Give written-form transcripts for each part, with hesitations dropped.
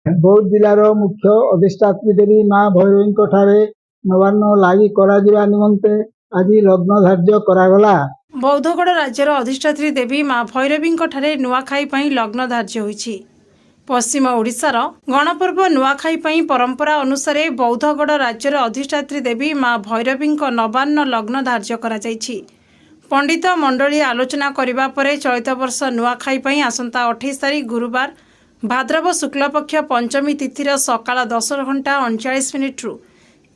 बौद्ध जिलार मुख्य अधिष्ठात्री देवी माँ भैरवी नवान्न लागि करा निमंते आज लग्न धार्य करागला। बौद्धगढ़ राज्यर अधिष्ठात्री देवी माँ भैरवी नुआखाई लग्न धार्य होइछि। पश्चिम ओडिशार गणपर्व नुआखाई परंपरा अनुसार बौद्धगढ़ राज्यर अधिष्ठात्री देवी माँ भैरवी नवान्न लग्न धार्य करा जाइछि। पंडित मंडली आलोचना करिबा परे चलित वर्ष नुआखाई आसंता 28 तारिख गुरुवार भाद्रव शुक्लपक्ष पंचमी तिथिर सकाळ 10:39 रु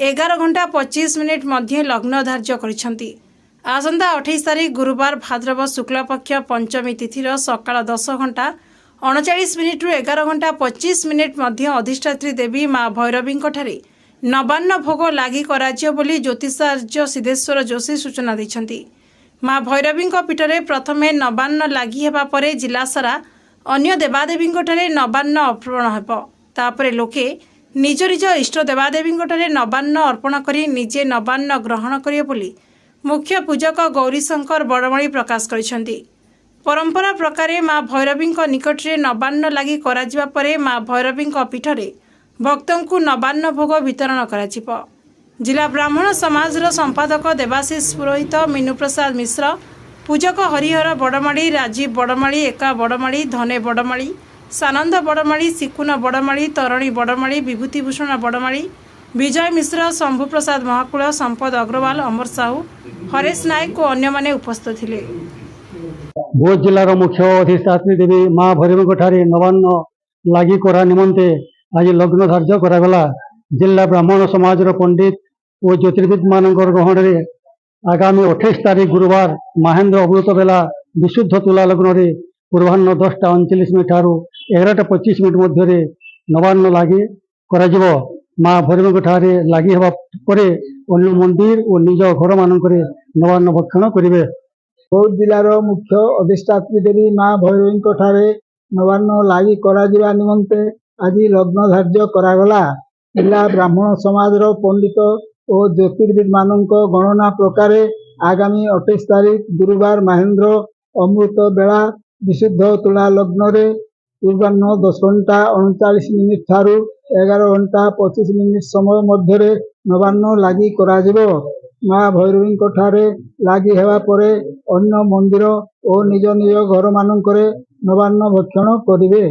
11:25 मध्य लग्न धार्य करिसेंति। आसंता 28 तारिख गुरुवार भाद्रव शुक्लपक्ष पंचमी तिथिर सकाळ 10:39 रु 11:25 मध्य अधिष्ठात्री देवी माँ भैरवी नवान्न भोग लागि कराजियो बोली ज्योतिषार्य सिद्धेश्वर जोशी सूचना दैछंती। माँ भैरवी पीठरे प्रथमे नवान्न लागि हेबा परे जिला सारा अन्य देवादेवी नवान्न अर्पण हेब। तापरे लोके निज निज इष्ट देवादेवी नवान्न अर्पण करी निजे नवान्न ग्रहण करिए बोली मुख्य पूजक गौरीशंकर बड़मणी प्रकाश करिसेंति। परंपरा प्रकारे माँ भैरवी निकटरे नवान्न लागि कराजिबा परे माँ भैरवी पीठरे भक्तंकु नवान्न भोग वितरण कराजिबो। जिला ब्राह्मण समाजर संपादक देवाशीष पुरोहित, मीनू प्रसाद मिश्र, पूजक हरिहर बड़माड़ी, राजीव बड़माड़ी, एका बड़माड़ी, धने बड़माड़ी, सानंद बड़माड़ी, सिकुन बड़माड़ी, तरणी बड़माड़ी, विभूतिभूषण बड़माड़ी, विजय मिश्र, शंभु प्रसाद महाकुल, संपद अग्रवाल, अमर साहू, हरेश नायक और अन्य माने उपस्थित थिले। बौद्ध जिलार मुख्य अधिष्ठात्री देवी माँ भैरवी नवान्न लागि करा निमंते आज लग्न धार्य करागला। जिला ब्राह्मण समाजर पंडित और ज्योतिर्विद मानकर गहण आगामी 28 तारिख गुरुवार महेंद्र अमृत बेला विशुद्ध तुला लग्न पूर्वाह्न 10:39 ठारू 11:25 मध्य नवान्न लागि कराजिबो। माँ भैरवी लागि हेबा परे अन्य मंदिर और निज घर मानक नवान्न भक्षण करिवे। बौद्ध जिलार मुख्य अधिष्ठात्री देवी माँ भैरवी नवान्न लागि करा निमंते आज लग्न धार्य करागला। जिला ब्राह्मण समाजर पंडित और ज्योतिर्विद मानक गणना प्रकार आगामी 28 तारिख गुरुवार महेंद्र अमृत बेला विशुद्ध तुला लग्न पूर्वाह्न 10:39 ठारू 11:25 समय मध्य नवान्न लागि कराजिबो। माँ भैरवी लागि हेबा परे अन्य मंदिर और निज निज घर मानक नवान्न भक्षण करिवे।